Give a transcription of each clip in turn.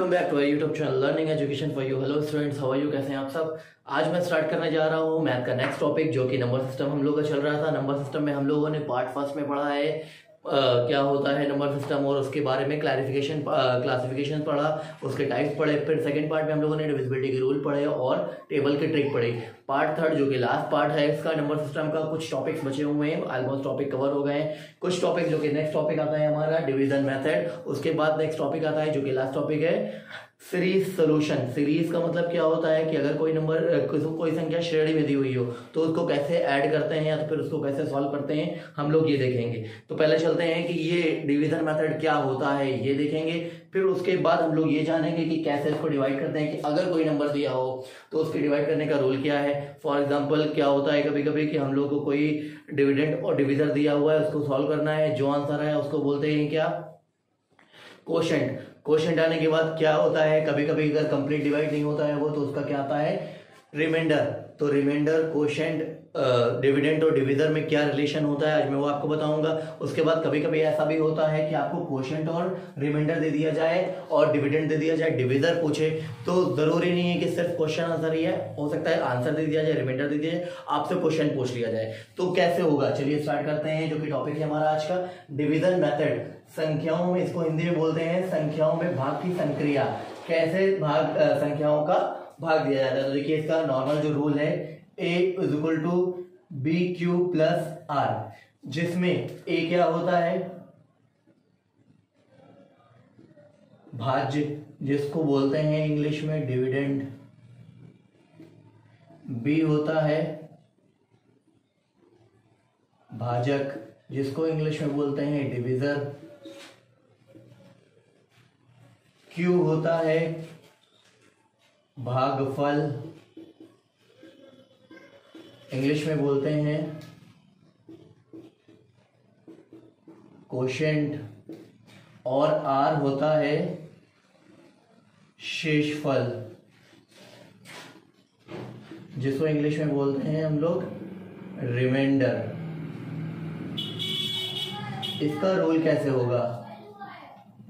Welcome back to YouTube channel learning education for you. Hello students, how are you, कैसे हैं आप सब। आज मैं स्टार्ट करने जा रहा हूँ मैथ का नेक्स्ट टॉपिक, जो कि नंबर सिस्टम हम लोग का चल रहा था। नंबर सिस्टम में हम लोगों ने पार्ट फर्स्ट में पढ़ा है क्या होता है नंबर सिस्टम, और उसके बारे में क्लासिफिकेशन पढ़ा, उसके टाइप्स पढ़े। फिर सेकंड पार्ट में हम लोगों ने डिविजिबिलिटी के रूल पढ़े और टेबल की ट्रिक पढ़ी। पार्ट थर्ड, जो कि लास्ट पार्ट है इसका नंबर सिस्टम का, कुछ टॉपिक्स बचे हुए हैं, ऑलमोस्ट टॉपिक कवर हो गए हैं। कुछ टॉपिक जो कि नेक्स्ट टॉपिक आता है हमारा डिवीजन मेथड, उसके बाद नेक्स्ट टॉपिक आता है जो कि लास्ट टॉपिक है सीरीज सोल्यूशन। सीरीज का मतलब क्या होता है कि अगर कोई नंबर कोई संख्या श्रेणी में दी हुई हो तो उसको कैसे ऐड करते हैं या तो फिर उसको कैसे सॉल्व करते हैं, हम लोग ये देखेंगे। तो पहले चलते हैं कि ये डिवीजन मेथड क्या होता है, ये देखेंगे। फिर उसके बाद हम लोग ये जानेंगे कि कैसे इसको डिवाइड करते हैं, कि अगर कोई नंबर दिया हो तो उसके डिवाइड करने का रूल क्या है। फॉर एग्जाम्पल क्या होता है कभी कभी कि हम लोग को कोई डिविडेंड और डिविजर दिया हुआ है, उसको सॉल्व करना है। जो आंसर है उसको बोलते हैं क्या, कोशेंट। कोशेंट आने के बाद क्या होता है, कभी कभी अगर कंप्लीट डिवाइड नहीं होता है वो, तो उसका क्या आता है, रिमाइंडर। तो रिमाइंडर, कोशेंट, डिविडेंड और डिविजर में क्या रिलेशन होता है आज मैं वो आपको बताऊंगा। उसके बाद कभी कभी ऐसा भी होता है कि आपको कोशेंट और रिमाइंडर दे दिया जाए और डिविडेंड दे दिया जाए, डिविजर पूछे, तो जरूरी नहीं है कि सिर्फ क्वेश्चन आंसर ही है, हो सकता है आंसर दे दिया जाए, रिमाइंडर दे दिया जाए, आपसे क्वेश्चन पूछ लिया जाए। तो कैसे होगा, चलिए स्टार्ट करते हैं। जो कि टॉपिक है हमारा आज का डिविजन मेथड। संख्याओं में, इसको हिंदी में बोलते हैं संख्याओं में भाग की संक्रिया। कैसे संख्याओं का भाग दिया जाता है। तो देखिए इसका नॉर्मल जो रूल है, a is equal to B Q plus R, जिसमें a क्या होता है, भाज्य, जिसको बोलते हैं इंग्लिश में डिविडेंड। b होता है भाजक, जिसको इंग्लिश में बोलते हैं डिविजर। q होता है भागफल, इंग्लिश में बोलते हैं कोशेंट। और r होता है शेषफल, जिसको इंग्लिश में बोलते हैं हम लोग रिमाइंडर। इसका रूल कैसे होगा,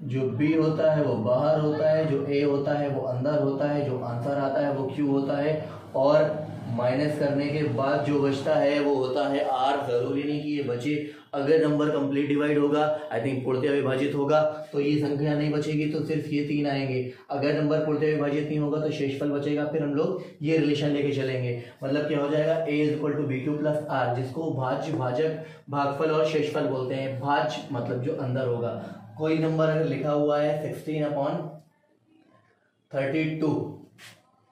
जो b होता है वो बाहर होता है, जो a होता है वो अंदर होता है, जो आंसर आता है वो q होता है, और माइनस करने के बाद जो बचता है वो होता है r। जरूरी नहीं कि ये बचे, अगर नंबर कंप्लीट डिवाइड होगा, आई थिंक पूर्णतः विभाजित होगा, तो ये संख्या नहीं बचेगी, तो सिर्फ ये तीन आएंगे। अगर नंबर पूर्णतः विभाजित नहीं होगा तो शेषफल बचेगा। फिर हम लोग ये रिलेशन लेके चलेंगे, मतलब क्या हो जाएगा, a is equal to B Q plus R, जिसको भाज्य, भाजक, भागफल और शेषफल बोलते हैं। भाज्य मतलब जो अंदर होगा, कोई नंबर अगर लिखा हुआ है 16/32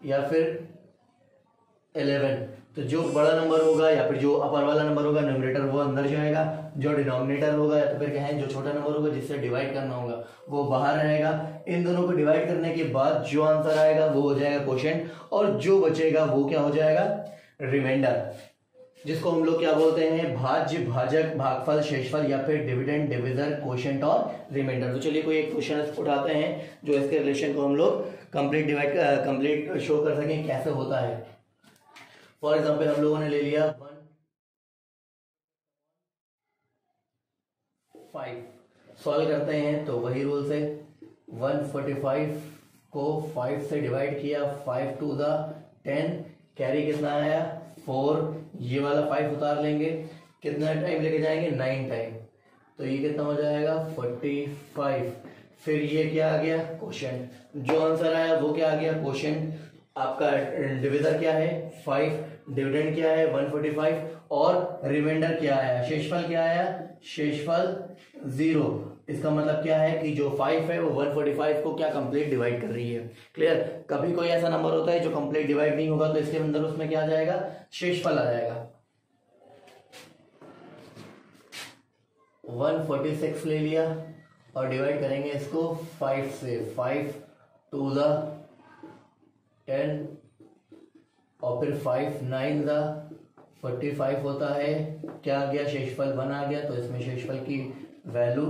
या फिर 11, तो जो बड़ा नंबर होगा या फिर जो अपर वाला नंबर होगा, न्यूमरेटर वो अंदर जाएगा, जो डिनोमिनेटर होगा या तो फिर कहें जो छोटा नंबर होगा जिससे डिवाइड करना होगा वो बाहर रहेगा। इन दोनों को डिवाइड करने के बाद जो आंसर आएगा वो हो जाएगा कोशेंट, और जो बचेगा वो क्या हो जाएगा, रिमाइंडर, जिसको हम लोग क्या बोलते हैं, भाज्य, भाजक, भागफल, शेषफल या फिर डिविडेंड, डिविजर, कोशेंट और रिमाइंडर। तो चलिए कोई एक क्वेश्चन उठाते हैं जो इसके रिलेशन को हम लोग कंप्लीट शो कर सकें कैसे होता है। फॉर एग्जाम्पल हम लोगों ने ले लिया 1/5, सॉल्व करते हैं तो वही रूल से 145 को 5 से डिवाइड किया, 5 to the 10, कैरी कितना आया 4, ये वाला 5 उतार लेंगे, कितना टाइम लेके जाएंगे 9 टाइम, तो ये कितना हो जाएगा 45। फिर ये क्या आ गया, कोशेंट, जो आंसर आया वो क्या आ गया, कोशेंट। आपका डिविजर क्या है 5, डिविडेंड क्या है 145, और रिमाइंडर क्या आया, शेषफल क्या आया, शेषफल 0। इसका मतलब क्या है कि जो 5 है वो 145 को क्या कंप्लीट डिवाइड कर रही है। क्लियर। कभी कोई ऐसा नंबर होता है जो कंप्लीट डिवाइड नहीं होगा, तो इसके अंदर उसमें क्या आ जाएगा, शेषफल आ जाएगा। 146 ले लिया और डिवाइड करेंगे इसको 5 से, 5 to the 10 और फिर 5 9 दा 45 होता है, क्या आ गया, शेषफल 1 आ गया, तो इसमें शेषफल की वैल्यू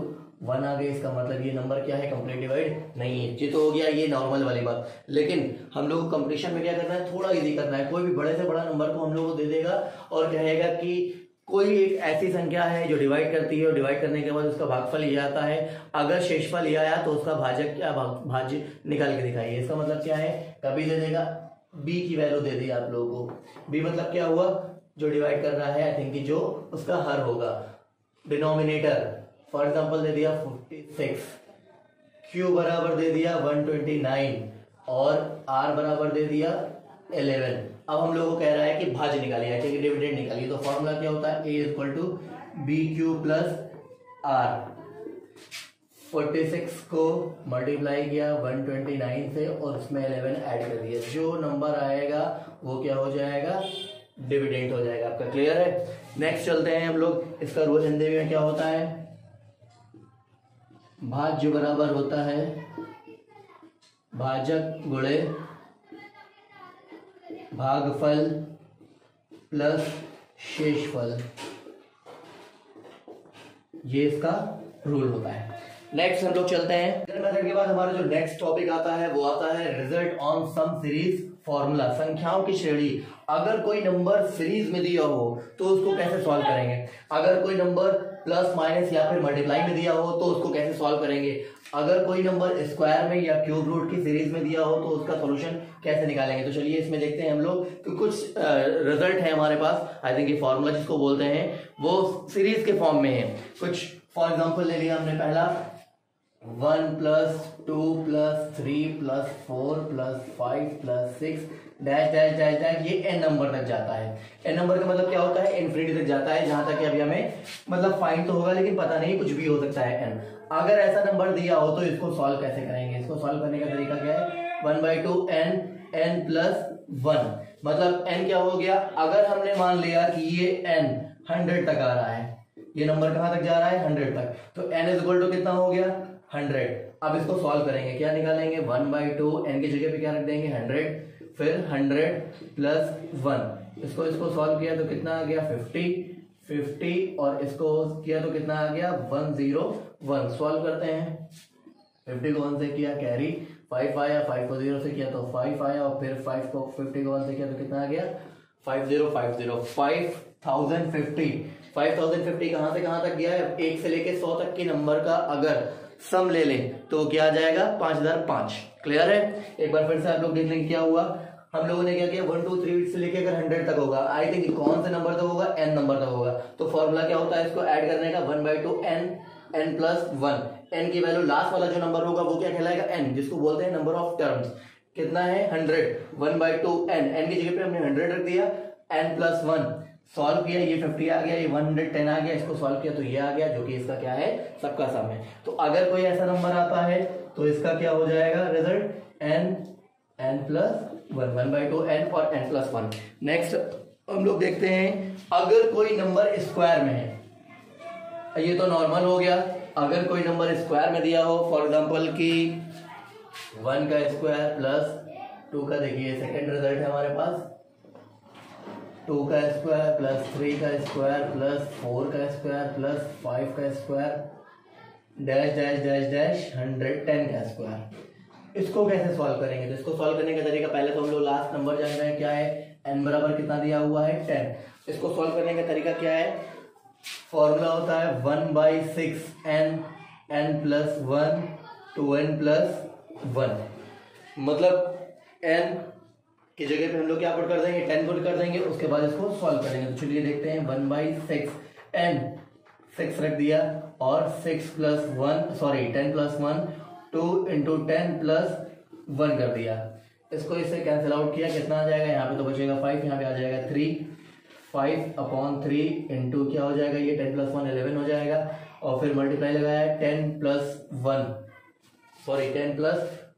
1 आ गई। इसका मतलब ये नंबर क्या है, कंप्लीट डिवाइड नहीं है। ये तो हो गया ये नॉर्मल वाली बात। लेकिन हम लोग को कंपटीशन में क्या करना है, थोड़ा इजी करना है। कोई भी बड़े से बड़ा नंबर को हम लोग को दे देगा और कहेगा कि कोई एक ऐसी संख्या है जो डिवाइड करती है और डिवाइड करने के बाद उसका भागफल ये आता है, अगर शेषफल ये आया तो उसका भाजक क्या भाज्य निकाल के दिखाइए। इसका मतलब क्या है, कभी दे देगा b की वैल्यू दे दी आप लोगों को। b मतलब क्या हुआ, जो डिवाइड कर रहा है, आई थिंक जो उसका हर होगा। डिनोमिनेटर फॉर एग्जांपल दे दिया 56, q बराबर दे दिया 129 और r बराबर दे दिया 11। अब हम लोगों को कह रहा है कि भाज्य निकालिए, ठीक है, डिविडेंड निकालिए। तो फॉर्मूला क्या होता है, a equal to B Q plus R. 46 को मल्टीप्लाई किया 129 से और उसमें 11 ऐड कर दिया, जो नंबर आएगा वो क्या हो जाएगा, डिविडेंड हो जाएगा आपका। क्लियर है। नेक्स्ट चलते हैं हम लोग। इसका रूल हिंदी में क्या होता है, भाज्य बराबर होता है भाजक गुणे भागफल प्लस शेषफल, ये इसका रूल होता है। नेक्स्ट हम लोग चलते हैं मेथड के बाद हमारा जो नेक्स्ट टॉपिक आता है वो आता है result on sum series formula, संख्याओं की श्रेणी। अगर कोई नंबर सीरीज में दिया हो तो उसको कैसे सॉल्व करेंगे, अगर कोई नंबर प्लस माइनस या फिर मल्टीप्लाई में दिया हो तो उसको कैसे सॉल्व करेंगे, अगर कोई नंबर स्क्वायर में या क्यूब रूट की सीरीज में दिया हो तो उसका सॉल्यूशन कैसे निकालेंगे। तो चलिए इसमें देखते हैं हम लोग कि कुछ रिजल्ट है हमारे पास। आई थिंक ये फॉर्मूला जिसको बोलते हैं वो सीरीज के फॉर्म में है। कुछ फॉर एग्जांपल ले लिया हमने, पहला 1 plus 2 plus 3 plus 4 plus 5 plus 6 dash dash dash dash, ये n नंबर तक जाता है। n नंबर का मतलब क्या होता है, इनफिनिटी तक जाता है, जहां तक कि अभी हमें मतलब फाइंड तो होगा लेकिन पता नहीं, कुछ भी हो सकता है n। अगर ऐसा नंबर दिया हो तो इसको सॉल्व कैसे करेंगे, इसको सॉल्व करने का तरीका क्या है, 1/2 n प्लस 1, मतलब n क्या हो गया, अगर हमने मान लिया कि ये n 100 तक आ रहा है, ये नंबर कहां तक जा रहा है 100 तक, तो n इज इक्वल टू कितना हो गया 100। अब इसको सॉल्व करेंगे, क्या निकालेंगे, 1/2 n की जगह पे क्या रख देंगे 100, फिर 100 प्लस 1, इसको सॉल्व किया तो कितना आ गया 50 और इसको किया तो कितना आ गया 101। सॉल्व करते हैं, 50 को 1 से किया कैरी 5 आया, 5 को 0 से किया तो 5 आया और फिर 5 को 50 को 1 से किया तो कितना आ गया 5050 5050 कहां से कहां तक गया है, 1 से लेके 100 तक के नंबर का अगर सम ले लें तो क्या आ जाएगा 5005। क्लियर है। एक बार फिर से आप लोग देख लेंगे क्या हुआ, हम लोगों ने क्या किया 1 2 3 से लेके अगर 100 तक होगा, आई थिंक कौन से नंबर तक होगा n नंबर तक होगा, तो फॉर्मूला क्या होता है, इसको ऐड करने का 1/2 n प्लस 1, n की वैल्यू लास्ट वाला जो नंबर होगा वो क्या कहलाएगा n, जिसको बोलते हैं नंबर ऑफ टर्म्स। कितना है 100, 1/2 n की जगह पे हमने 100 रख दिया, n प्लस 1 सॉल्व किया, ये 50 आ गया, ये 110 आ गया, इसको सॉल्व किया तो ये आ गया, जो कि इसका क्या है सबका सम है। तो अगर कोई ऐसा नंबर आता है तो इसका क्या हो जाएगा रिजल्ट n प्लस 1, 1/2 n और n प्लस 1। नेक्स्ट हम लोग देखते हैं, अगर कोई नंबर स्क्वायर में है, ये तो नॉर्मल हो गया, अगर कोई नंबर स्क्वायर में दिया हो, फॉर एग्जांपल कि 1 का स्क्वायर प्लस 2 का, देखिए सेकंड रिजल्ट है हमारे पास, 2 का स्क्वायर प्लस 3 का स्क्वायर प्लस 4 का स्क्वायर प्लस 5 का square dash dash dash dash 110 का स्क्वायर। इसको कैसे सॉल्व करेंगे, तो इसको सॉल्व करने का तरीका, पहले तो हम लोग लास्ट नंबर जान रहे हैं क्या है, n बराबर कितना दिया हुआ है 10। इसको सॉल्व करने का तरीका क्या है, फॉर्मूला होता है 1/6 n प्लस 1 2n प्लस 1, मतलब n की जगह पे हम लोग क्या पुट कर देंगे 10 पुट कर देंगे, उसके बाद इसको सॉल्व करेंगे। तो चलिए देखते हैं 1/6 n 6 रख दिया और 6 plus 1 sorry 10 plus 1 2 into 10 plus 1 कर दिया, इसको इससे कैंसिल आउट किया, कितना आ जाएगा, यहाँ पे तो बचेगा 5, यहाँ पे आ जाएगा 3, 5/3 इंटू क्या हो जाएगा, ये 10 प्लस 1 11 हो जाएगा, और फिर मल्टीप्लाई लगाया 10 प्लस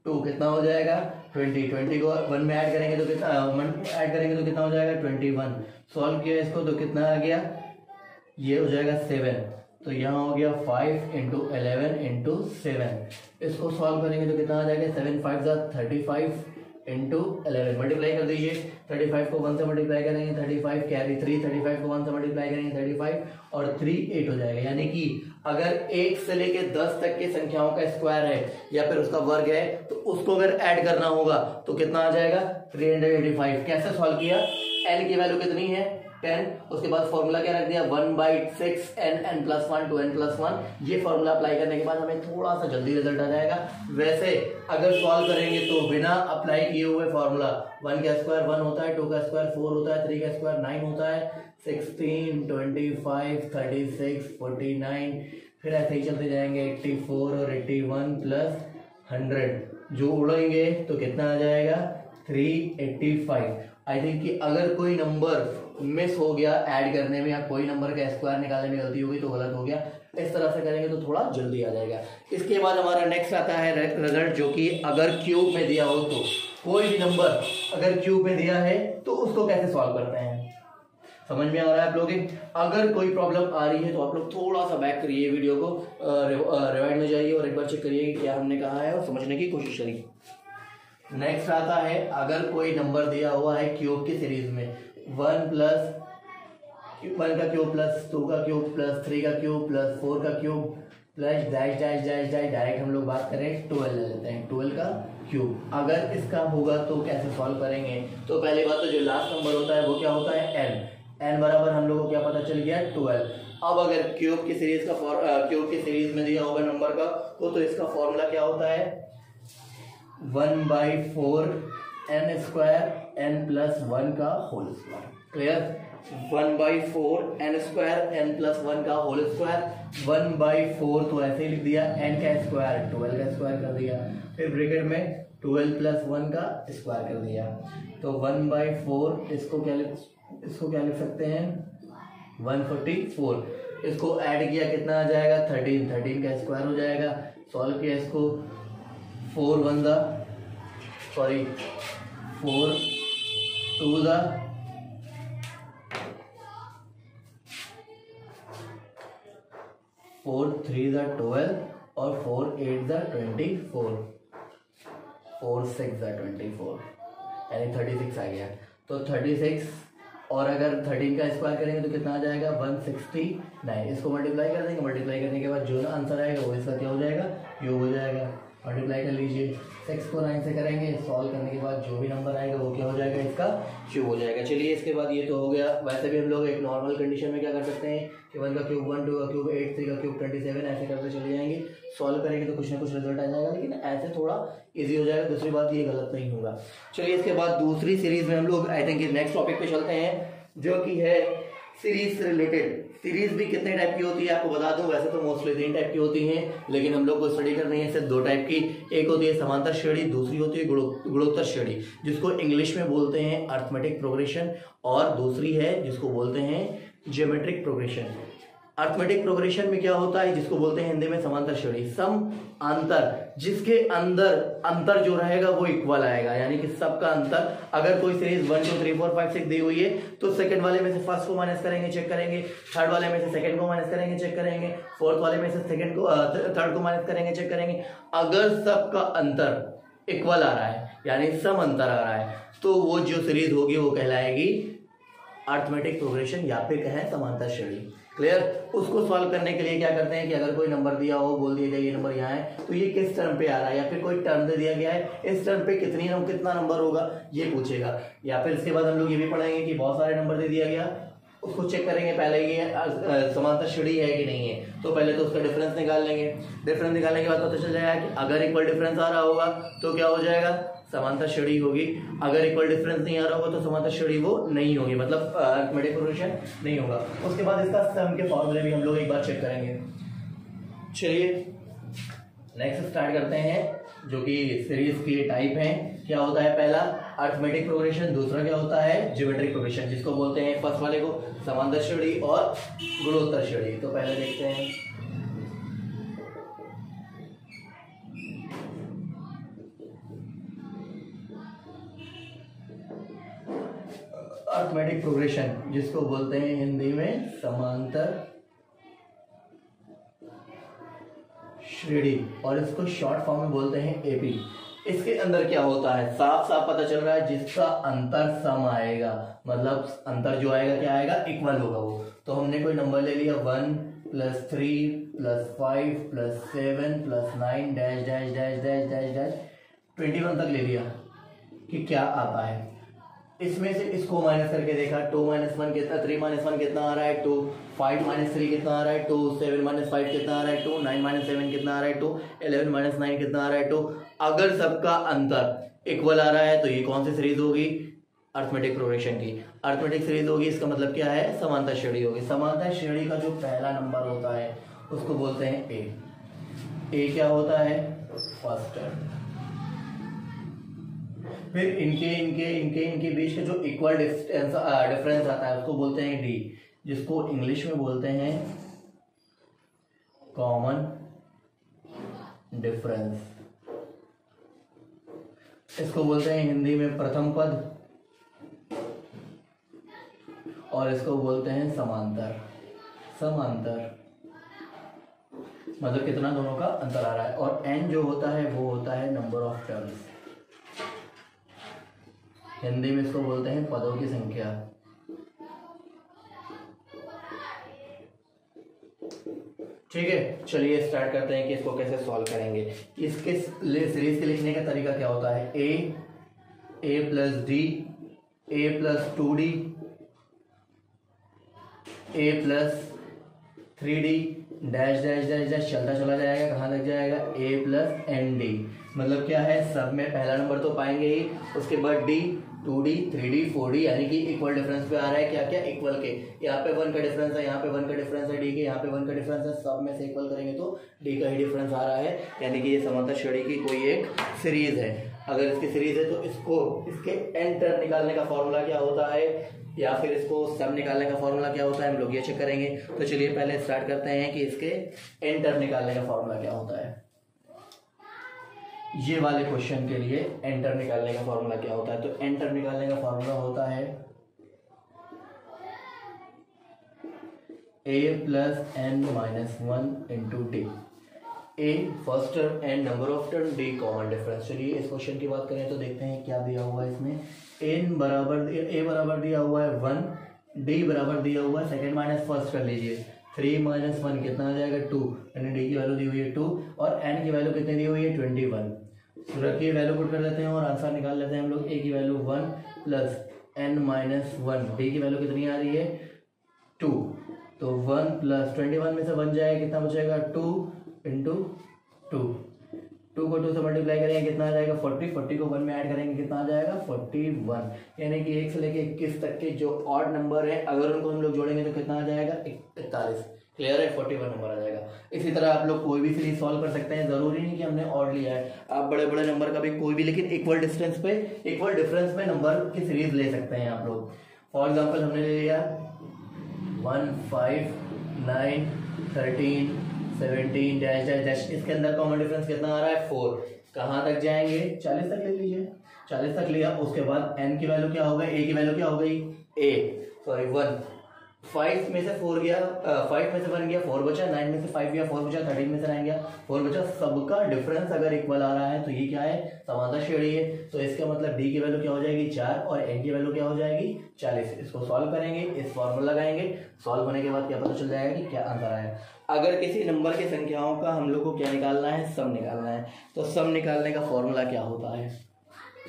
2 कितना हो जाएगा 20 को 1 में ऐड करेंगे तो कितना हो जाएगा 21। सॉल्व किया इसको तो कितना आ गया, ये हो जाएगा 7, तो यहाँ हो गया 5 इंटू 11 इंटू 7। इसको सॉल्व करेंगे तो कितना आ जाएगा 7 5 35 इंटू 11, मल्टीप्लाई कर दीजिए, 35 को 1 से मल्टीप्लाई करेंगे 35 कैरी 3, 35 को 1 से मल्टीप्लाई करेंगे 35 और 3 8 हो जाएगा। यानी कि अगर 1 से लेके 10 तक के संख्याओं का स्क्वायर है या फिर उसका वर्ग है तो उसको अगर ऐड करना होगा तो कितना आ जाएगा 385। कैसे सॉल्व किया, n की वैल्यू कितनी है 10। उसके बाद फॉर्मूला क्या रख दिया 1/6n+1 2n+1। ये फॉर्मूला अप्लाई करने के बाद हमें थोड़ा सा जल्दी रिजल्ट आ जाएगा। वैसे अगर सॉल्व करेंगे तो बिना अप्लाई किए हुए फॉर्मूला 1 का स्क्वायर 1 होता है, 2 का स्क्वायर 4 होता है, 3 का स्क्वायर 9 होता है, 16 25 36 49, फिर ऐसे ही चलते जाएंगे 84 और 81 प्लस 100 जो उड़ेंगे तो कितना आ जाएगा 385। आई थिंक कि अगर कोई नंबर मिस हो गया ऐड करने में या कोई नंबर का स्क्वायर निकालने में गलती होगी तो गलत हो गया। इस तरह से करेंगे तो थोड़ा जल्दी आ जाएगा। इसके बाद हमारा नेक्स्ट आता है रिजल्ट जो कि अगर क्यूब में दिया हो तो कोई भी नंबर अगर क्यूब में दिया है तो उसको कैसे सॉल्व करते हैं। समझ में आ रहा है आप लोग? अगर कोई प्रॉब्लम आ रही है तो आप लोग थोड़ा सा बैक करिए वीडियो को, रिवाइंड में जाइए और एक बार चेक करिए कि क्या हमने कहा है और समझने की कोशिश करिए। नेक्स्ट आता है अगर कोई नंबर दिया हुआ है क्यूब की सीरीज में 1 का क्यूब प्लस 2 का क्यूब प्लस 3 का क्यूब प्लस 4 का cube plus dash dash dash dash direct हम लोग बात करें 12 ले लेते हैं 12 का क्यूब। अगर इसका होगा तो कैसे सॉल्व करेंगे? तो पहली बात तो जो लास्ट नंबर होता है वो क्या होता है n बराबर हम लोग को क्या पता चल गया 12। अब अगर क्यूब की सीरीज में दिया होगा नंबर का तो इसका फॉर्मूला क्या होता है 1/4 n स्क्वायर n+1 का whole square. Clear? 1/4 n square n+1 का होल स्क्वायर। 1/4 तो ऐसे ही लिख दिया, n का स्क्वायर 12 का स्क्वायर कर दिया, फिर ब्रैकेट में 12+1 का स्क्वायर कर दिया। तो 1/4 इसको क्या लिख सकते हैं 144। इसको ऐड किया कितना आ जाएगा 13 का स्क्वायर हो जाएगा। सॉल्व किया इसको 4 2 4 3 12 और 4 8 24, 4 6 24 यानी 36 आ गया। तो 36 और अगर 13 का स्क्वायर करेंगे तो कितना आ जाएगा 169। इसको मल्टीप्लाई कर देंगे, मल्टीप्लाई करने के बाद जो आंसर आएगा वो इसका क्या हो जाएगा क्यूब हो जाएगा। मल्टीप्लाई कर लीजिए 6 को 9 से करेंगे, सॉल्व करने के बाद जो भी नंबर आएगा वो क्या हो जाएगा इसका क्यूब हो जाएगा। चलिए इसके बाद ये तो हो गया। वैसे भी हम लोग एक नॉर्मल कंडीशन में क्या कर सकते हैं कि 1 का क्यूब 1, 2 का क्यूब 8, 3 का क्यूब 27 ऐसे करते चले जाएंगे। सॉल्व करेंगे तो कुछ ना कुछ रिजल्ट आ जाएगा, लेकिन ऐसे थोड़ा इजी हो जाएगा। दूसरी बात ये गलत नहीं होगा। चलिए इसके बाद दूसरी सीरीज में हम लोग आई थिंक नेक्स्ट टॉपिक पे चलते हैं जो कि है सीरीज से रिलेटेड। सीरीज भी कितने टाइप की होती है आपको बता दूं। वैसे तो मोस्टली 3 टाइप की होती हैं, लेकिन हम लोग को स्टडी करनी है सिर्फ 2 टाइप की। एक होती है समांतर श्रेणी, दूसरी होती है गुणोत्तर श्रेणी, जिसको इंग्लिश में बोलते हैं अर्थमेटिक प्रोग्रेशन, और दूसरी है जिसको बोलते हैं ज्योमेट्रिक प्रोग्रेशन। अर्थमेटिक प्रोग्रेशन में क्या होता है जिसको बोलते हैं हिंदी में समांतर श्रेणी। सम अंतर, जिसके अंदर अंतर जो रहेगा वो इक्वल आएगा, यानी कि सबका अंतर। अगर कोई सीरीज 1 2 3 4 5 6 दी हुई है तो सेकंड वाले में से फर्स्ट को माइनस करेंगे, चेक करेंगे, थर्ड वाले में से सेकंड को माइनस करेंगे, चेक करेंगे, फोर्थ वाले में से थर्ड को माइनस करेंगे, चेक करेंगे। अगर सबका अंतर इक्वल आ रहा है यानी सम अंतर आ रहा है तो वो जो सीरीज होगी वो कहलाएगी अर्थमेटिक प्रोग्रेशन या फिर कहें समांतर श्रेणी। क्लियर? उसको सॉल्व करने के लिए क्या करते हैं कि अगर कोई नंबर दिया हो, बोल दिया जाए ये नंबर यहाँ है तो ये किस टर्म पे आ रहा है, या फिर कोई टर्म दे दिया गया है इस टर्म पे कितना नंबर होगा ये पूछेगा। या फिर इसके बाद हम लोग ये भी पढ़ेंगे कि बहुत सारे नंबर दे दिया गया, उसको चेक करेंगे पहले ये समांतर श्रेणी है कि नहीं है। तो पहले तो उसका डिफरेंस निकाल लेंगे। डिफरेंस निकालने के बाद पता चल जाएगा कि अगर इक्वल डिफरेंस आ रहा होगा तो क्या हो जाएगा समांतर श्रेणी होगी। अगर इक्वल डिफरेंस नहीं आ रहा होगा तो समांतर श्रेणी वो नहीं होगी, मतलब अर्थमेटिक प्रोग्रेशन नहीं होगा। उसके बाद इसका सम के फॉर्मूले भी हम लोग एक बार चेक करेंगे। चलिए नेक्स्ट स्टार्ट करते हैं जो कि सीरीज की टाइप है। क्या होता है पहला अर्थमेटिक प्रोग्रेशन, दूसरा क्या होता है ज्योमेट्रिक प्रोग्रेशन, जिसको बोलते हैं फर्स्ट वाले को समांतर श्रेणी और गुणोत्तर श्रेणी। तो पहले देखते हैं अर्थमेटिक प्रोग्रेशन, जिसको बोलते हैं हिंदी में समांतर श्रेणी, और इसको शॉर्ट फॉर्म में बोलते हैं एपी। इसके अंदर क्या होता है साफ साफ पता चल रहा है, जिसका अंतर सम आएगा, मतलब अंतर जो आएगा क्या आएगा इक्वल होगा वो। तो हमने कोई नंबर ले लिया 1 + 3 + 5 + 7 + 9 dash dash dash dash dash dash 21 तक ले लिया कि क्या आता है। इसमें से इसको माइनस करके देखा, 2 - 1 कितना, 3 - 1 कितना आ रहा है 2, 5 - 3 कितना आ रहा है 2, 7 - 5 कितना आ रहा है 2, 9 - 7 कितना आ रहा है 2, 11 - 9 कितना आ रहा है 2। अगर सबका अंतर इक्वल आ रहा है तो ये कौन सी सीरीज होगी, अर्थमेटिक प्रोग्रेशन की। अर्थमेटिक सीरीज होगी, इसका मतलब क्या है, समांतर श्रेणी होगी। समांतर श्रेणी का जो पहला नंबर होता है उसको बोलते हैं ए। ए क्या होता है, फर्स्ट टर्म। फिर इनके बीच का जो इक्वल डिफरेंस आता है उसको बोलते हैं डी, जिसको इंग्लिश में बोलते हैं कॉमन डिफरेंस। इसको बोलते हैं हिंदी में प्रथम पद, और इसको बोलते हैं समांतर। समांतर मतलब कितना दोनों का अंतर आ रहा है। और एन जो होता है वो होता है नंबर ऑफ टर्म्स, हिंदी में इसको बोलते हैं पदों की संख्या। ठीक है, चलिए स्टार्ट करते हैं कि इसको कैसे सॉल्व करेंगे। इसके सीरीज के लिखने का तरीका क्या होता है, A plus D, A plus 2d, A plus 3d, dash dash dash dash चलता चला जाएगा, कहाँ तक जाएगा, ए प्लस एन डी। मतलब क्या है, सब में पहला नंबर तो पाएंगे ही, उसके बाद डी, 2d, 3d, 4d, यानी कि इक्वल डिफरेंस पे आ रहा है। क्या क्या, इक्वल के। यहाँ पे 1 का डिफरेंस है, यहाँ पे 1 का डिफरेंस है डी के, यहाँ पे 1 का डिफरेंस है, सब में से इक्वल करेंगे तो डी का ही डिफरेंस आ रहा है। यानी कि ये समांतर श्रेणी की कोई एक सीरीज है। अगर इसकी सीरीज है तो इसके एन टर्म निकालने का फॉर्मूला क्या होता है, या फिर इसको सम निकालने का फॉर्मूला क्या होता है, हम लोग ये चेक करेंगे। तो चलिए पहले स्टार्ट करते हैं कि इसके एन टर्म निकालने का फॉर्मूला क्या होता है। ये वाले क्वेश्चन के लिए एंटर निकालने का फॉर्मूला क्या होता है, तो एंटर निकालने का फॉर्मूला होता है a plus N minus 1 into D. A first term, N number of term, D common difference. चलिए इस क्वेश्चन की बात करें तो देखते हैं क्या दिया हुआ है इसमें। ए बराबर दिया हुआ है 1, डी बराबर दिया हुआ है, सेकेंड माइनस फर्स्ट कर लीजिए, 3 - 1 कितना आ जाएगा 2, यानी डी की वैल्यू दी हुई है 2 और एन की वैल्यू कितनी दी हुई है 21। तो रखिए वैल्यू पुट कर लेते हैं और आंसर निकाल लेते हैं हम लोग। ए की value 1 plus N minus 1, D की वैल्यू कितनी आ रही है 2, तो 1 प्लस 21 में से 1 जाएगा, कितना बचेगा 2 इंटू 2, 2 को 2 से मल्टीप्लाई करेंगे कितना आ जाएगा 40, 40 को 1 में ऐड करेंगे कितना आ जाएगा 41। यानी कि 1 से लेके 21 तक के जो ऑड नंबर है अगर उनको हम लोग जोड़ेंगे तो कितना आ जाएगा 41। क्लियर है, 41 नंबर आ जाएगा। इसी तरह आप लोग कोई भी सीरीज सॉल्व कर सकते हैं, जरूरी नहीं कि हमने ऑड लिया है, आप बड़े बड़े नंबर का भी कोई भी, लेकिन इक्वल डिफरेंस पे नंबर की सीरीज ले सकते हैं आप लोग। फॉर एग्जांपल हमने ले लिया 1 5 9 13 17 डैश डैश डैश, इसके अंदर कॉमन डिफरेंस कितना आ रहा है 4। कहाँ तक जाएंगे 40 तक ले लीजिए, 40 तक लिया। उसके बाद n की वैल्यू क्या हो गई, a की वैल्यू क्या हो गई 1, 5 में से 4 गया, 5 में से 1 गया 4 बचा, 9 में से 5 गया 4 बचा, 13 में से 9 गया 4 बचा। सबका डिफरेंस अगर इक्वल आ रहा है तो ये क्या है, समांतर श्रेणी है। तो इसका मतलब डी की वैल्यू क्या हो जाएगी 4 और एन की वैल्यू क्या हो जाएगी 40। इसको सॉल्व करेंगे, इस फॉर्मूला लगाएंगे, सॉल्व होने के बाद क्या पता चल जाएगा कि क्या आंसर आया। अगर किसी नंबर की संख्याओं का हम लोग को क्या निकालना है, सम निकालना है, तो सम निकालने का फॉर्मूला क्या होता है,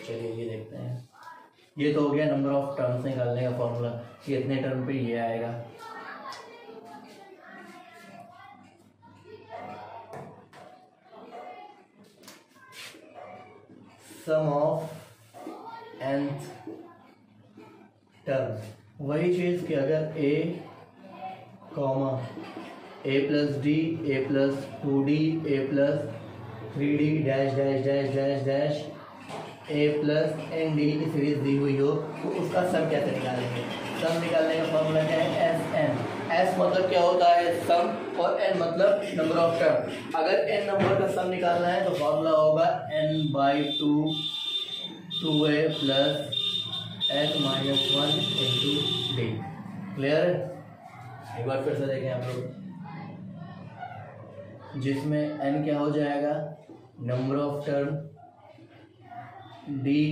चलिए ये देखते हैं। ये तो हो गया नंबर ऑफ टर्म्स निकालने का फॉर्मूला कि इतने टर्म पे ये आएगा। सम ऑफ nth टर्म, वही चीज कि अगर a comma a plus D, a plus 2d, a plus 3d dash dash dash dash dash a plus N D की सीरीज दी हुई हो तो उसका सम कैसे निकालेंगे। सम निकालने का फॉर्मूला क्या है, एस एन। एस मतलब क्या होता है सम और एन मतलब नंबर ऑफ टर्म। अगर एन नंबर का सम निकालना है तो फॉर्मूला होगा n/2 2a plus n minus 1 into D. Clear है, एक बार फिर से देखें आप लोग, जिसमें n क्या हो जाएगा number of term, D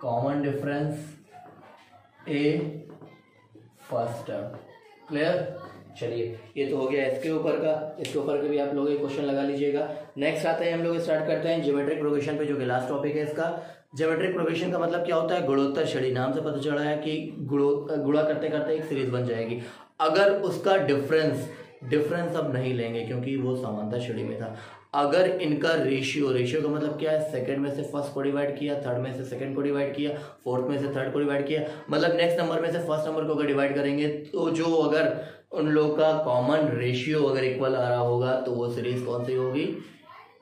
common difference, A first term. Clear, चलिए ये तो हो गया इसके ऊपर का। इसके ऊपर के भी आप लोग एक क्वेश्चन लगा लीजिएगा। नेक्स्ट आते हैं हम लोग, स्टार्ट करते हैं ज्योमेट्रिक प्रोग्रेशन पे, जो कि लास्ट टॉपिक है इसका। ज्योमेट्रिक प्रोग्रेशन का मतलब क्या होता है? गुणोत्तर श्रेणी। नाम से पता चला है कि गुणा करते करते एक सीरीज बन जाएगी। अगर उसका डिफरेंस अब नहीं लेंगे क्योंकि वो समांतर श्रेणी में था। अगर इनका रेशियो का मतलब क्या है? सेकंड में से फर्स्ट को डिवाइड किया, थर्ड में से सेकंड को डिवाइड किया, फोर्थ में से थर्ड को डिवाइड किया, मतलब नेक्स्ट नंबर में से फर्स्ट नंबर को अगर डिवाइड करेंगे तो जो अगर उन लोग का कॉमन रेशियो अगर इक्वल आ रहा होगा तो वो सीरीज कौन सी होगी?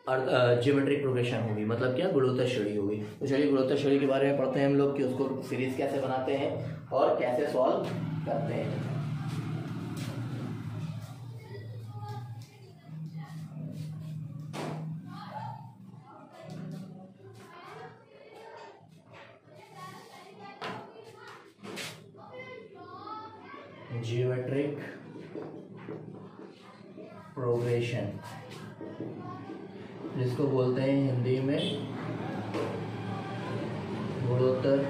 ज्योमेट्रिक प्रोग्रेशन होगी। मतलब क्या? गुणोत्तर श्रेणी होगी। तो चलिए गुणोत्तर श्रेणी के बारे में पढ़ते हैं हम लोग कि उसको सीरीज कैसे बनाते हैं और कैसे सॉल्व करते हैं। ज्योमेट्रिक प्रोग्रेशन जिसको बोलते हैं हिंदी में गुणोत्तर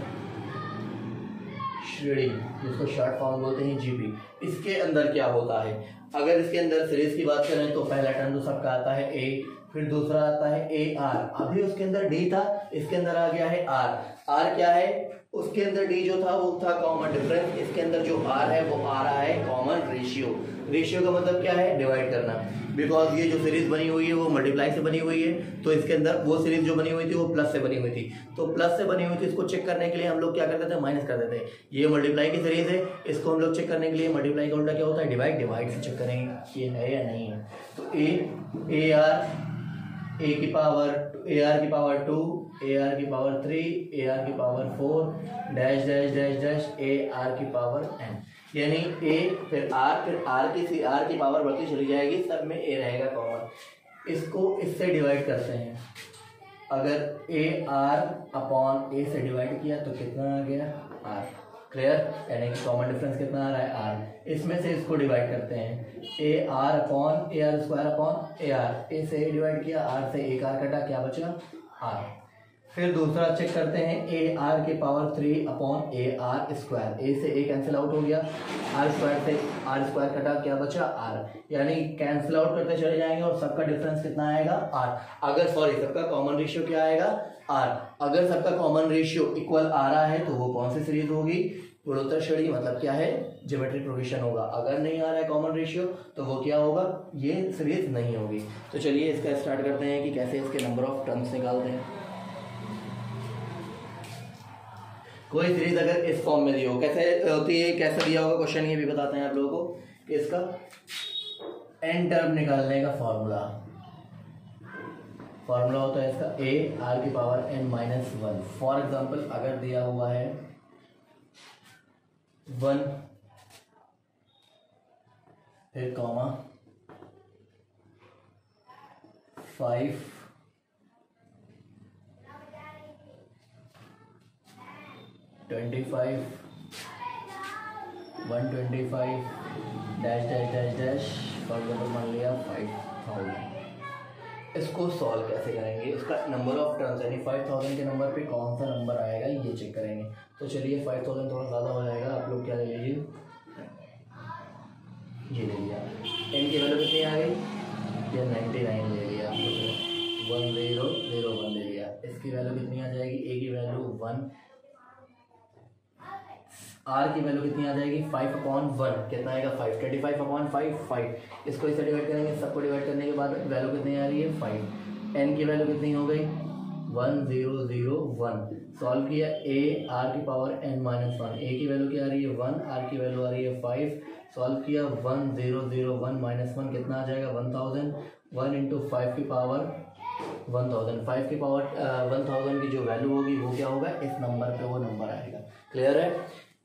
श्रेणी, जिसको शॉर्ट फॉर्म बोलते हैं जीपी। इसके अंदर क्या होता है? अगर इसके अंदर सीरीज की बात करें तो पहला टर्म तो सबका आता है ए, फिर दूसरा आता है ए आर। अभी उसके अंदर डी था, इसके अंदर आ गया है आर। आर क्या है? उसके अंदर डी जो था वो था कॉमन डिफरेंस, इसके अंदर जो आर है वो आ रहा है कॉमन रेशियो। रेशियो का मतलब क्या है? डिवाइड करना। बिकॉज ये जो सीरीज बनी हुई है वो मल्टीप्लाई से बनी हुई है, तो इसके अंदर वो सीरीज जो बनी हुई थी वो प्लस से बनी हुई थी, तो प्लस से बनी हुई थी। इसको चेक करने के लिए हम लोग क्या करते थे? माइनस कर देते हैं। ये मल्टीप्लाई की सीरीज है, इसको हम लोग चेक करने के लिए मल्टीप्लाई का उल्टा क्या होता है? डिवाइड से चेक करेंगे ये है या नहीं है। तो ए आर ए की पावर ए आर की पावर 2, ए आर की पावर 3, ए आर की power 4 dash dash dash dash ए आर की पावर n, यानी ए फिर आर की पावर बढ़ती चली जाएगी, सब में ए रहेगा कॉमन। इसको इससे डिवाइड करते हैं। अगर ए आर अपॉन ए से डिवाइड किया तो कितना आ गया? आर। क्लियर? यानी कि कॉमन डिफरेंस कितना आ रहा है? आर। इसमें से इसको डिवाइड करते हैं। A R upon A R square upon A R. A से ए डिवाइड किया, आर से एक आर कटा, क्या बचा? आर। फिर दूसरा चेक करते हैं, ए आर के power 3 upon A R square. A से ए कैंसिल आउट हो गया, आर स्क्वायर से आर स्क्वायर कटा, क्या बचा? आर। यानी कैंसिल आउट करते चले जाएंगे और सबका डिफरेंस कितना आएगा? आर। अगर सबका कॉमन रेशियो क्या आएगा? आर। अगर सबका कॉमन रेशियो इक्वल आ रहा है तो वो कौन सी सीरीज होगी? गुणोत्तर श्रेणी। मतलब क्या है? ज्योमेट्रिक प्रोग्रेशन होगा। अगर नहीं आ रहा है कॉमन रेशियो तो वो क्या होगा? ये सीरीज नहीं होगी। तो चलिए इसका स्टार्ट करते हैं कि कैसे इसके नंबर ऑफ टर्म्स निकालते हैं। कोई सीरीज अगर इस फॉर्म में दी हो, कैसे होती है, कैसे दिया होगा क्वेश्चन, ये भी बताते हैं आप लोगों को कि इसका एन टर्म निकालने का फॉर्मूला होता है इसका ए आर की power n minus 1। For example अगर दिया हुआ है 1 फिर comma 5 25 125 dash dash dash dash, for example मान लिया 5000। इसको सॉल्व कैसे करेंगे? इसका नंबर ऑफ टर्म्स यानी 5000 के नंबर पे कौन सा नंबर आएगा ये चेक करेंगे। तो चलिए 5000 थोड़ा ज़्यादा हो जाएगा, आप लोग क्या ले लीजिए, ये ले लिया। एन की वैल्यू कितनी आ गई? ये 99 ले लिया आप लोगों ने, 1001 ले लिया। इसकी वैल्यू कितनी आ जाएगी? ए की वैल्यू 1, आर की वैल्यू कितनी आ जाएगी? 5/1, कितना आएगा? 5। 25/5 5। इसको इससे डिवाइड करेंगे, सबको डिवाइड करने के बाद वैल्यू कितनी आ रही है? 5। एन की वैल्यू कितनी हो गई? 1001। सॉल्व किया, ए आर की पावर n माइनस 1, ए की वैल्यू क्या आ रही है? 1, आर की वैल्यू आ रही है 5। सॉल्व किया, 1001 माइनस 1 कितना आ जाएगा? 1000। 1 इंटू 5 की पावर 1000, 5 की पावर 1000 की जो वैल्यू होगी वो क्या होगा? इस नंबर पे वो नंबर आएगा। क्लियर है?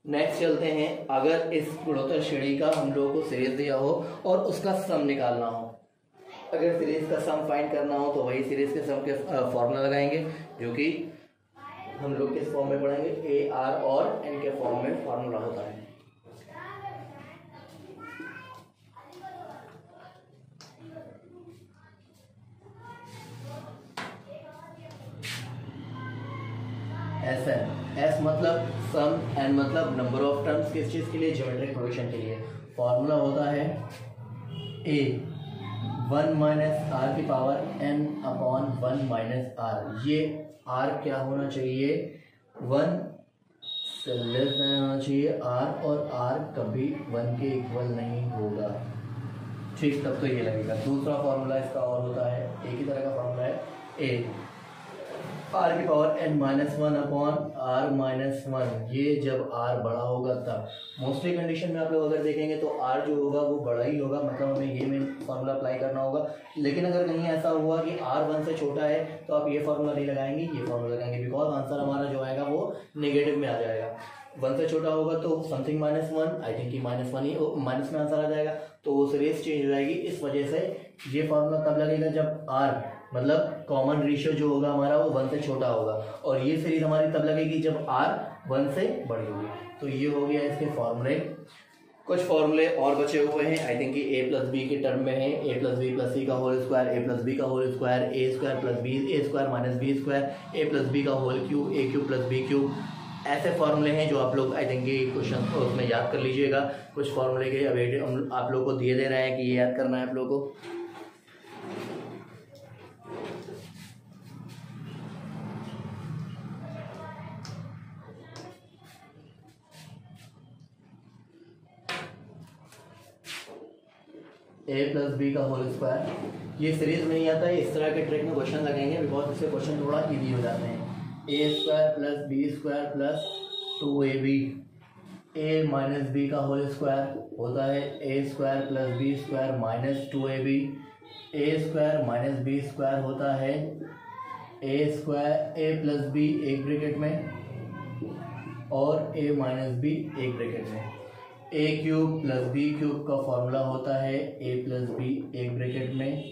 नेक्स्ट चलते हैं, अगर इस गुणोत्तर श्रेणी का हम लोगों को सीरीज दिया हो और उसका सम निकालना हो, अगर सीरीज का सम फाइंड करना हो तो वही सीरीज के सम के फॉर्मूला लगाएंगे, जो कि हम लोग किस फॉर्म में पढ़ेंगे? ए आर और एन के फॉर्म में फॉर्मूला होता है। एस एन, एस मतलब सम, एन मतलब नंबर ऑफ टर्म्स, किस चीज के लिए? ज्योमेट्रिक प्रोग्रेशन के लिए। फॉर्मूला होता है ए 1 माइनस आर की power N upon 1 minus R. ये आर क्या होना चाहिए, 1 से लेस देन होना चाहिए आर, और आर कभी 1 के इक्वल नहीं होगा। ठीक, तब तो ये लगेगा। दूसरा फॉर्मूला इसका और होता है, एक ही तरह का फॉर्मूला है, ए आर की power N minus 1 upon R minus 1। ये जब आर बड़ा होगा तब। मोस्टली कंडीशन में आप लोग अगर देखेंगे तो आर जो होगा वो बड़ा ही होगा, मतलब हमें ये मेन फार्मूला अप्लाई करना होगा। लेकिन अगर कहीं ऐसा हुआ कि आर 1 से छोटा है तो आप ये फार्मूला नहीं लगाएंगे, ये फार्मूला लगाएंगे, बिकॉज आंसर हमारा जो आएगा वो नेगेटिव में आ जाएगा। 1 से छोटा होगा तो something -1, I think -1 he minus में आंसर आ जाएगा, तो वो सीरीज चेंज हो जाएगी। इस वजह से ये फार्मूला तब लगेगा जब आर मतलब कॉमन रेशियो जो होगा हमारा वो 1 से छोटा होगा, और ये सीरीज हमारी तब लगेगी जब आर 1 से बड़ी होगी। तो ये हो गया इसके फॉर्मूले। कुछ फॉर्मूले और बचे हुए हैं, I think A plus B के टर्म में है, A plus B plus C का whole square, A plus B का whole square, A square plus B, A square minus B square, A plus B का whole cube, A cube plus B cube. ऐसे फॉर्मूले हैं जो आप लोग I think ये क्वेश्चन उसमें याद कर लीजिएगा। कुछ फॉर्मूले के अवेट हम आप लोग को दिए दे रहे हैं कि ये याद करना है आप लोगों को। ए प्लस बी का होल स्क्वायर, ये सीरीज में नहीं आता है, इस तरह के ट्रिक में क्वेश्चन लगेंगे, बिकॉज इससे क्वेश्चन थोड़ा इजी हो जाते हैं। A square plus B square plus 2ab, A minus B का होल स्क्वायर होता है A square plus B square minus 2ab, A square minus B square होता है A square A plus B एक ब्रैकेट में और ए माइनस बी एक bracket में। A cube plus B cube का फॉर्मूला होता है ए प्लस बी एक ब्रैकेट में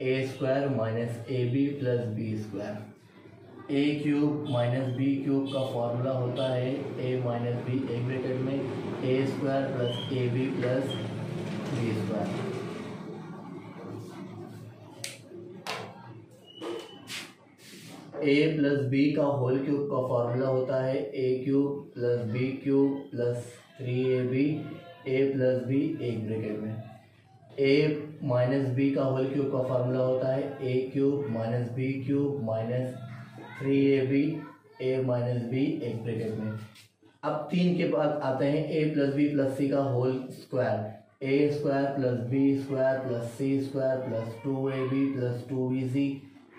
A square minus A B plus B square. A cube minus B cube का फॉर्मूला होता है ए माइनस बी एक ब्रैकेट में A square plus A B plus B square. A plus B का whole cube का formula होता है A cube plus B cube plus 3ab, A plus B एक ब्रैकेट में। ए माइनस बी का whole cube का formula होता है A cube minus B cube minus 3ab, A minus B एक ब्रैकेट में। अब 3 के बाद आते हैं A plus B plus C का whole square, A square plus B square plus C square plus 2ab plus 2bc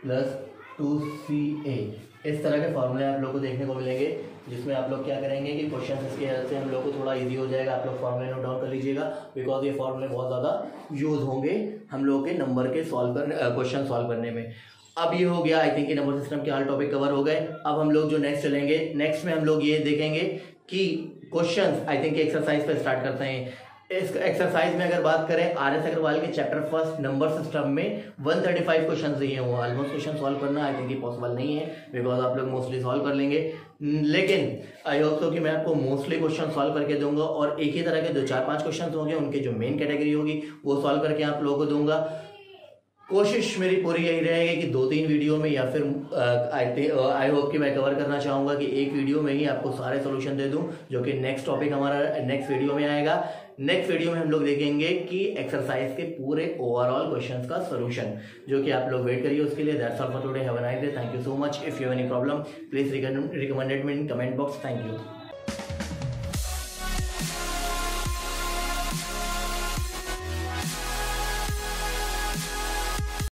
plus 2ca। इस तरह के फॉर्मूले आप लोग को देखने को मिलेंगे, जिसमें आप लोग क्या करेंगे कि क्वेश्चन इसके हेल्प से हम लोग को थोड़ा इजी हो जाएगा। आप लोग फॉर्मूले नोट डाउन कर लीजिएगा, बिकॉज ये फॉर्मूले बहुत ज़्यादा यूज होंगे हम लोगों के नंबर के क्वेश्चन सॉल्व करने में। अब ये हो गया, आई थिंक नंबर सिस्टम के ऑल टॉपिक कवर हो गए। अब हम लोग जो नेक्स्ट चलेंगे, नेक्स्ट में हम लोग ये देखेंगे कि क्वेश्चंस आई थिंक एक्सरसाइज पे स्टार्ट करते हैं। इस एक्सरसाइज में अगर बात करें RS अग्रवाल के चैप्टर फर्स्ट नंबर सिस्टम में 135 क्वेश्चन दिए हुए हैं। ऑलमोस्ट क्वेश्चन सॉल्व करना आई थिंक ये पॉसिबल नहीं है, बिकॉज आप लोग मोस्टली सॉल्व कर लेंगे, लेकिन आई होप सो कि मैं आपको मोस्टली क्वेश्चन सॉल्व करके दूंगा, और एक ही तरह के 2-4-5 क्वेश्चन होंगे, उनके जो मेन कैटेगरी होगी वो सॉल्व करके आप लोगों को दूंगा। कोशिश मेरी पूरी यही रहेगी कि 2-3 वीडियो में, या फिर आई होप कि मैं कवर करना चाहूँगा कि एक वीडियो में ही आपको सारे सोल्यूशन दे दूं, जो कि नेक्स्ट टॉपिक हमारा नेक्स्ट वीडियो में आएगा। नेक्स्ट वीडियो में हम लोग देखेंगे कि एक्सरसाइज के पूरे ओवरऑल क्वेश्चंस का सोल्यूशन, जो कि आप लोग वेट करिए उसके लिए। That's all for today, have a nice day, thank you so much. If you have any problem please recommended me in comment box. Thank you.